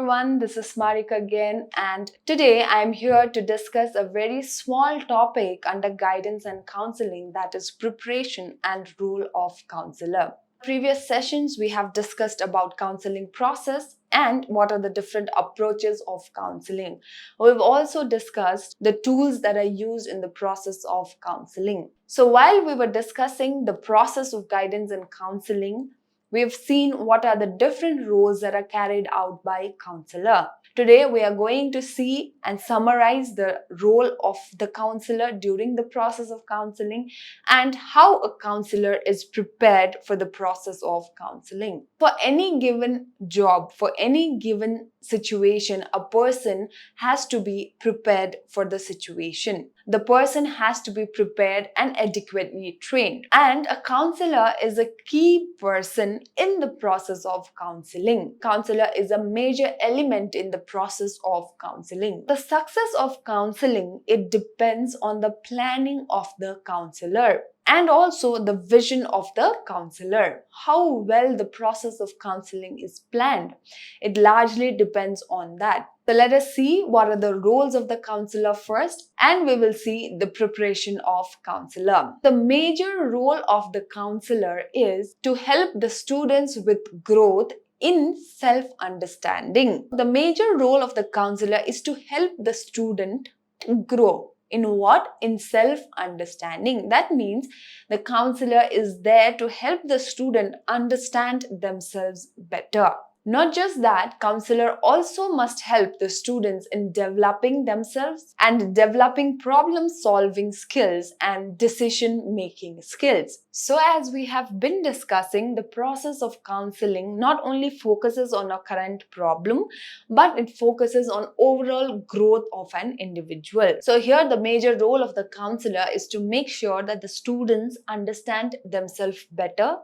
everyone, this is Marika again, and today I am here to discuss a very small topic under guidance and counseling, that is preparation and role of counselor. Previous sessions we have discussed about counseling process and what are the different approaches of counseling. We've also discussed the tools that are used in the process of counseling. So while we were discussing the process of guidance and counseling, we have seen what are the different roles that are carried out by counselor. Today, we are going to see and summarize the role of the counselor during the process of counseling and how a counselor is prepared for the process of counseling. For any given job, for any given situation, a person has to be prepared for the situation. The person has to be prepared and adequately trained. And a counselor is a key person in the process of counseling. Counselor is a major element in the process of counseling. The success of counseling, it depends on the planning of the counselor and also the vision of the counselor. How well the process of counseling is planned, it largely depends on that. So let us see what are the roles of the counselor first, and we will see the preparation of counselor. The major role of the counselor is to help the students with growth in self-understanding. The major role of the counselor is to help the student grow. In what? In self-understanding. That means the counselor is there to help the student understand themselves better. Not just that, counselor also must help the students in developing themselves and developing problem-solving skills and decision-making skills. So as we have been discussing, the process of counseling not only focuses on a current problem, but it focuses on overall growth of an individual. So here the major role of the counselor is to make sure that the students understand themselves better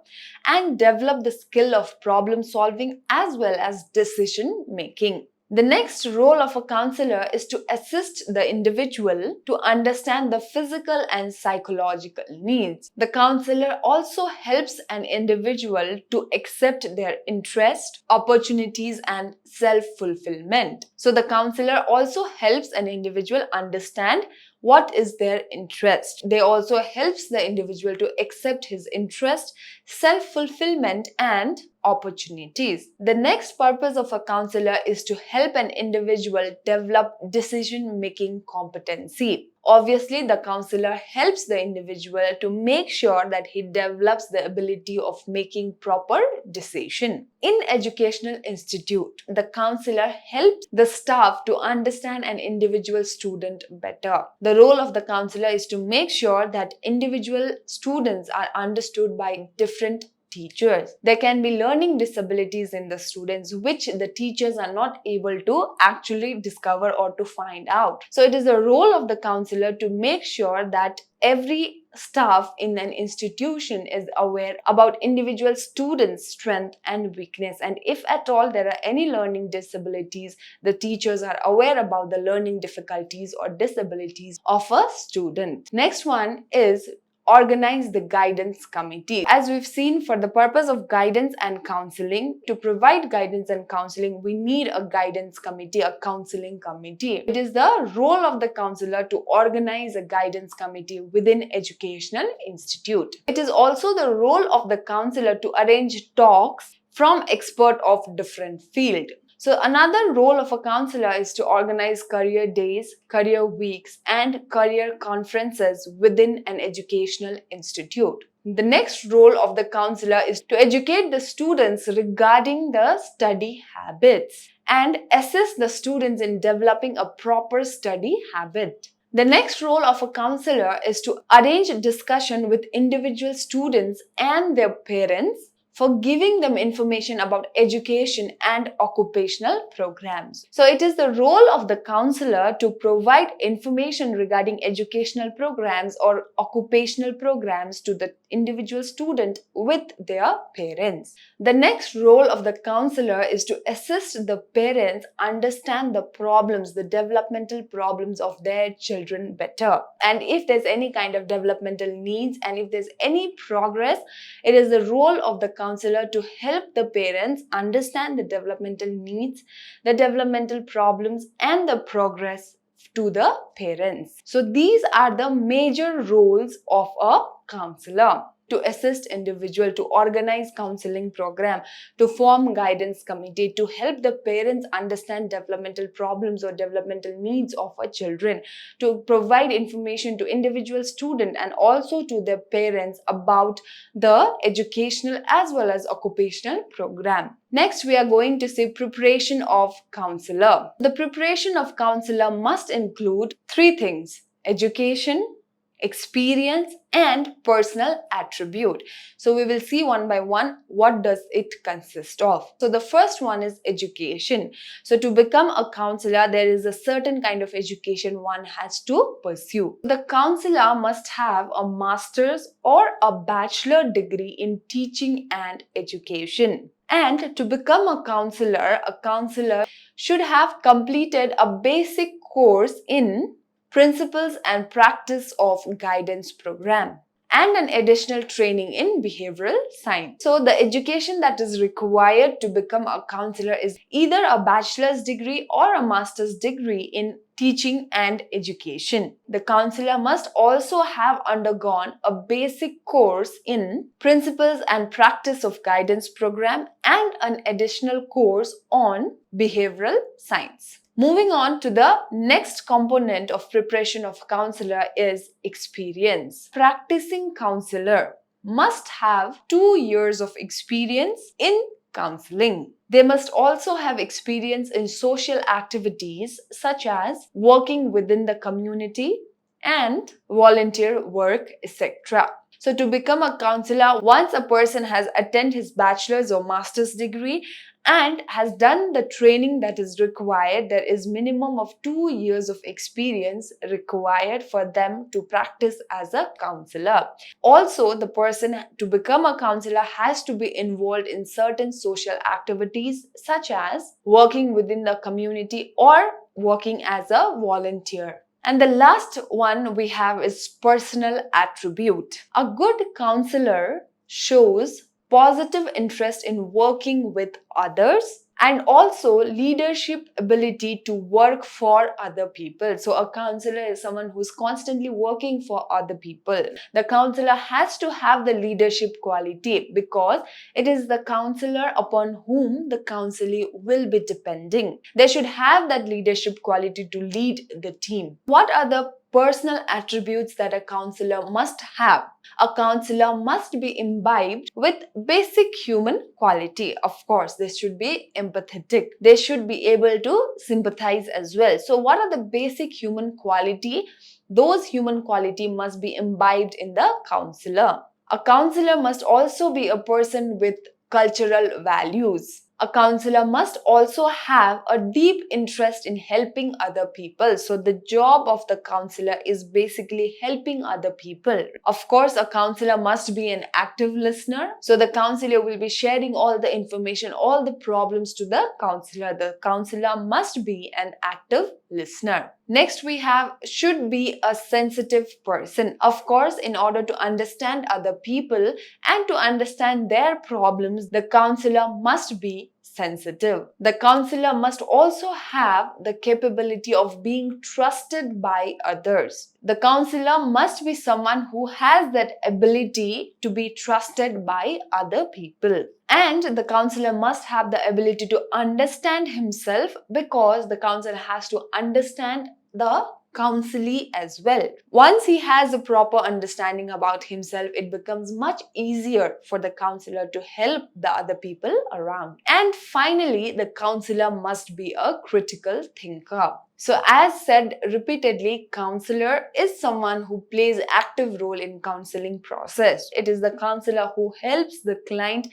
and develop the skill of problem-solving as well as decision making. The next role of a counselor is to assist the individual to understand the physical and psychological needs. The counselor also helps an individual to accept their interest, opportunities, and self-fulfillment. So the counselor also helps an individual understand what is their interest. They also helps the individual to accept his interest, self-fulfillment, and opportunities. The next purpose of a counselor is to help an individual develop decision-making competency. Obviously, the counselor helps the individual to make sure that he develops the ability of making proper decision. In educational institute, the counselor helps the staff to understand an individual student better. The role of the counselor is to make sure that individual students are understood by different teachers. There can be learning disabilities in the students which the teachers are not able to actually discover or to find out. So it is the role of the counselor to make sure that every staff in an institution is aware about individual students' strength and weakness, and if at all there are any learning disabilities, the teachers are aware about the learning difficulties or disabilities of a student. Next one is organize the guidance committee. As we've seen, for the purpose of guidance and counseling, to provide guidance and counseling, we need a guidance committee, a counseling committee. It is the role of the counselor to organize a guidance committee within educational institute. It is also the role of the counselor to arrange talks from experts of different field. So another role of a counselor is to organize career days, career weeks, and career conferences within an educational institute. The next role of the counselor is to educate the students regarding the study habits and assist the students in developing a proper study habit. The next role of a counselor is to arrange a discussion with individual students and their parents for giving them information about education and occupational programs. So it is the role of the counselor to provide information regarding educational programs or occupational programs to the individual student with their parents. The next role of the counselor is to assist the parents understand the problems, the developmental problems of their children better. And if there's any kind of developmental needs and if there's any progress, it is the role of the counselor to help the parents understand the developmental needs, the developmental problems, and the progress to the parents. So these are the major roles of a counselor: to assist individual, to organize counseling program, to form guidance committee, to help the parents understand developmental problems or developmental needs of our children, to provide information to individual student and also to their parents about the educational as well as occupational program. Next, we are going to see preparation of counselor. The preparation of counselor must include three things: education, experience, and personal attribute. So we will see one by one what does it consist of. So the first one is education. So to become a counselor, there is a certain kind of education one has to pursue. The counselor must have a master's or a bachelor degree in teaching and education. And to become a counselor should have completed a basic course in Principles and Practice of Guidance program and an additional training in behavioral science. So the education that is required to become a counselor is either a bachelor's degree or a master's degree in teaching and education. The counselor must also have undergone a basic course in Principles and Practice of Guidance program and an additional course on behavioral science. Moving on to the next component of preparation of counselor is experience. Practicing counselor must have 2 years of experience in counseling. They must also have experience in social activities such as working within the community and volunteer work, etc. So to become a counselor, once a person has attained his bachelor's or master's degree and has done the training that is required, there is minimum of 2 years of experience required for them to practice as a counselor. Also, the person to become a counselor has to be involved in certain social activities such as working within the community or working as a volunteer. And the last one we have is personal attribute. A good counselor shows positive interest in working with others and also leadership ability to work for other people. So a counselor is someone who's constantly working for other people. The counselor has to have the leadership quality because it is the counselor upon whom the counselee will be depending. They should have that leadership quality to lead the team. What are the personal attributes that a counselor must have? A counselor must be imbibed with basic human quality. Of course, they should be empathetic. They should be able to sympathize as well. So what are the basic human quality? Those human quality must be imbibed in the counselor. A counselor must also be a person with cultural values. A counselor must also have a deep interest in helping other people. So the job of the counselor is basically helping other people. Of course, a counselor must be an active listener. So the counselor will be sharing all the information, all the problems to the counselor. The counselor must be an active listener. Next, we have should be a sensitive person. Of course, in order to understand other people and to understand their problems, the counselor must be sensitive. The counselor must also have the capability of being trusted by others. The counselor must be someone who has that ability to be trusted by other people. And the counselor must have the ability to understand himself because the counselor has to understand the counselee as well. Once he has a proper understanding about himself, it becomes much easier for the counselor to help the other people around. And finally, the counselor must be a critical thinker. So as said repeatedly, counselor is someone who plays an active role in counseling process. It is the counselor who helps the client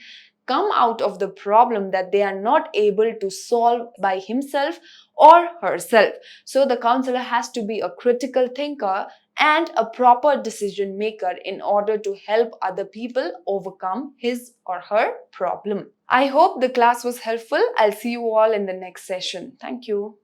come out of the problem that they are not able to solve by himself or herself. So the counselor has to be a critical thinker and a proper decision maker in order to help other people overcome his or her problem. I hope the class was helpful. I'll see you all in the next session. Thank you.